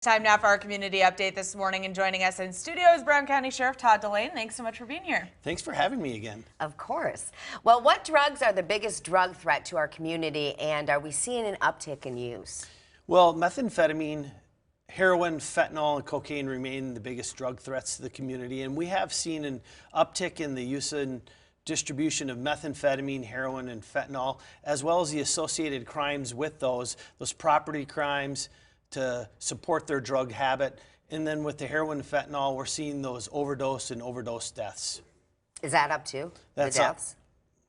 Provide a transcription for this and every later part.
Time now for our community update this morning, and joining us in studio is Brown County Sheriff Todd Delane. Thanks so much for being here. Thanks for having me again. Of course. Well, what drugs are the biggest drug threat to our community, and are we seeing an uptick in use? Well, methamphetamine, heroin, fentanyl, and cocaine remain the biggest drug threats to the community, and we have seen an uptick in the use and distribution of methamphetamine, heroin, and fentanyl, as well as the associated crimes with those property crimes to support their drug habit. And then with the heroin and fentanyl, we're seeing those overdose and overdose deaths. Is that up too? That's the deaths?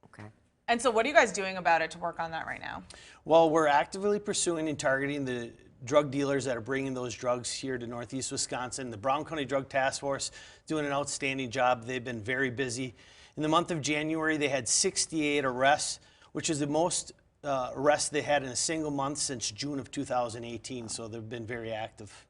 up. Okay. And so what are you guys doing about it to work on that right now? Well, we're actively pursuing and targeting the drug dealers that are bringing those drugs here to Northeast Wisconsin. The Brown County Drug Task Force doing an outstanding job. They've been very busy. In the month of January, they had 68 arrests, which is the most arrests they had in a single month since June of 2018, so they've been very active.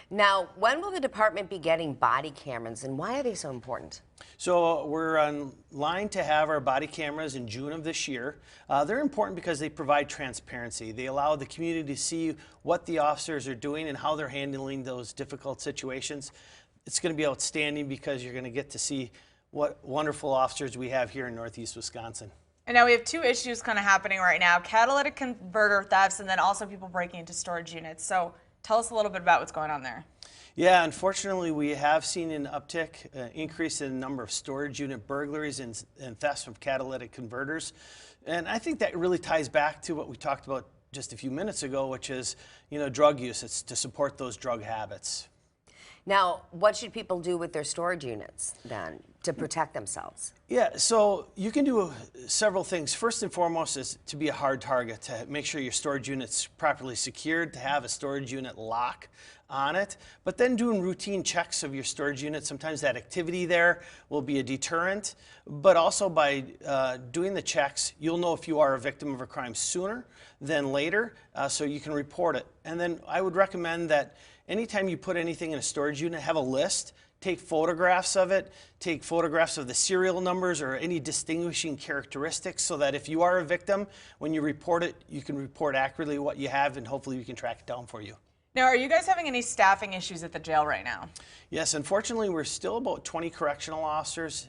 Now, when will the department be getting body cameras, and why are they so important? So we're on line to have our body cameras in June of this year. They're important because they provide transparency. They allow the community to see what the officers are doing and how they're handling those difficult situations. It's going to be outstanding because you're going to get to see what wonderful officers we have here in Northeast Wisconsin. And now we have two issues kind of happening right now: catalytic converter thefts, and then also people breaking into storage units. So tell us a little bit about what's going on there. Yeah, unfortunately, we have seen an uptick, increase in the number of storage unit burglaries and thefts from catalytic converters. And I think that really ties back to what we talked about just a few minutes ago, which is, drug use. It's to support those drug habits. Now, what should people do with their storage units then to protect themselves? Yeah, so you can do several things. First and foremost is to be a hard target, to make sure your storage unit's properly secured, to have a storage unit lock on it, but then doing routine checks of your storage unit. Sometimes that activity there will be a deterrent, but also by doing the checks, you'll know if you are a victim of a crime sooner than later, so you can report it. And then I would recommend that anytime you put anything in a storage unit, have a list. Take photographs of it, take photographs of the serial numbers or any distinguishing characteristics so that if you are a victim, when you report it, you can report accurately what you have and hopefully we can track it down for you. Now, are you guys having any staffing issues at the jail right now? Yes, unfortunately, we're still about 20 correctional officers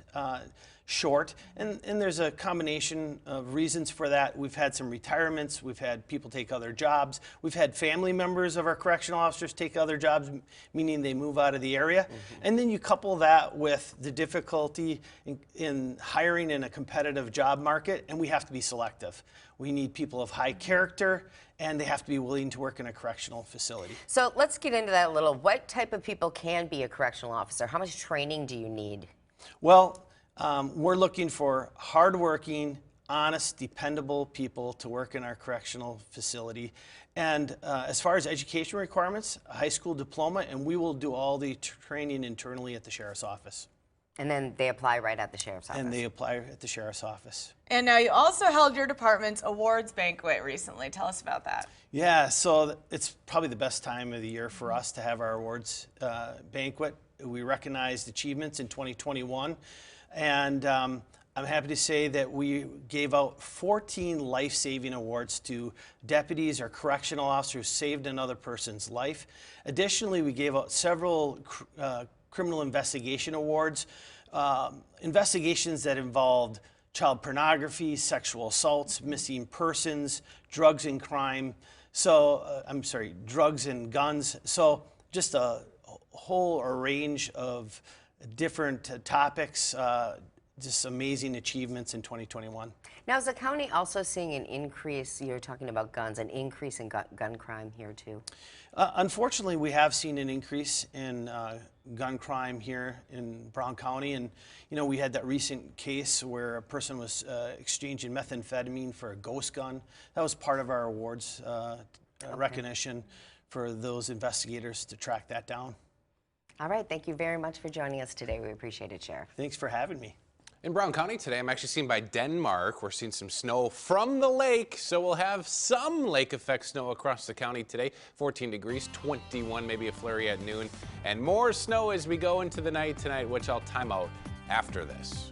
short, and there's a combination of reasons for that. We've had some retirements, we've had people take other jobs, we've had family members of our correctional officers take other jobs, meaning they move out of the area. And then you couple that with the difficulty in hiring in a competitive job market, and we have to be selective. We need people of high character, and they have to be willing to work in a correctional facility. So let's get into that a little. What type of people can be a correctional officer? How much training do you need? Well, we're looking for hardworking, honest, dependable people to work in our correctional facility. And as far as education requirements, a high school diploma, and we will do all the training internally at the sheriff's office. And then they apply right at the sheriff's office? And they apply at the sheriff's office. And now you also held your department's awards banquet recently. Tell us about that. Yeah, so it's probably the best time of the year for us to have our awards banquet. We recognized achievements in 2021. And I'm happy to say that we gave out 14 life-saving awards to deputies or correctional officers who saved another person's life. Additionally, we gave out several criminal investigation awards, investigations that involved child pornography, sexual assaults, missing persons, drugs and crime. So, drugs and guns. So just a whole range of different topics, just amazing achievements in 2021. Now, is the county also seeing an increase, you're talking about guns, an increase in gun crime here too? Unfortunately, we have seen an increase in gun crime here in Brown County. And, we had that recent case where a person was exchanging methamphetamine for a ghost gun. That was part of our awards recognition for those investigators to track that down. All right, thank you very much for joining us today. We appreciate it, Sheriff. Thanks for having me. In Brown County today, I'm actually seen by Denmark. We're seeing some snow from the lake, so we'll have some lake effect snow across the county today. 14 degrees, 21, maybe a flurry at noon, and more snow as we go into the night tonight, which I'll time out after this.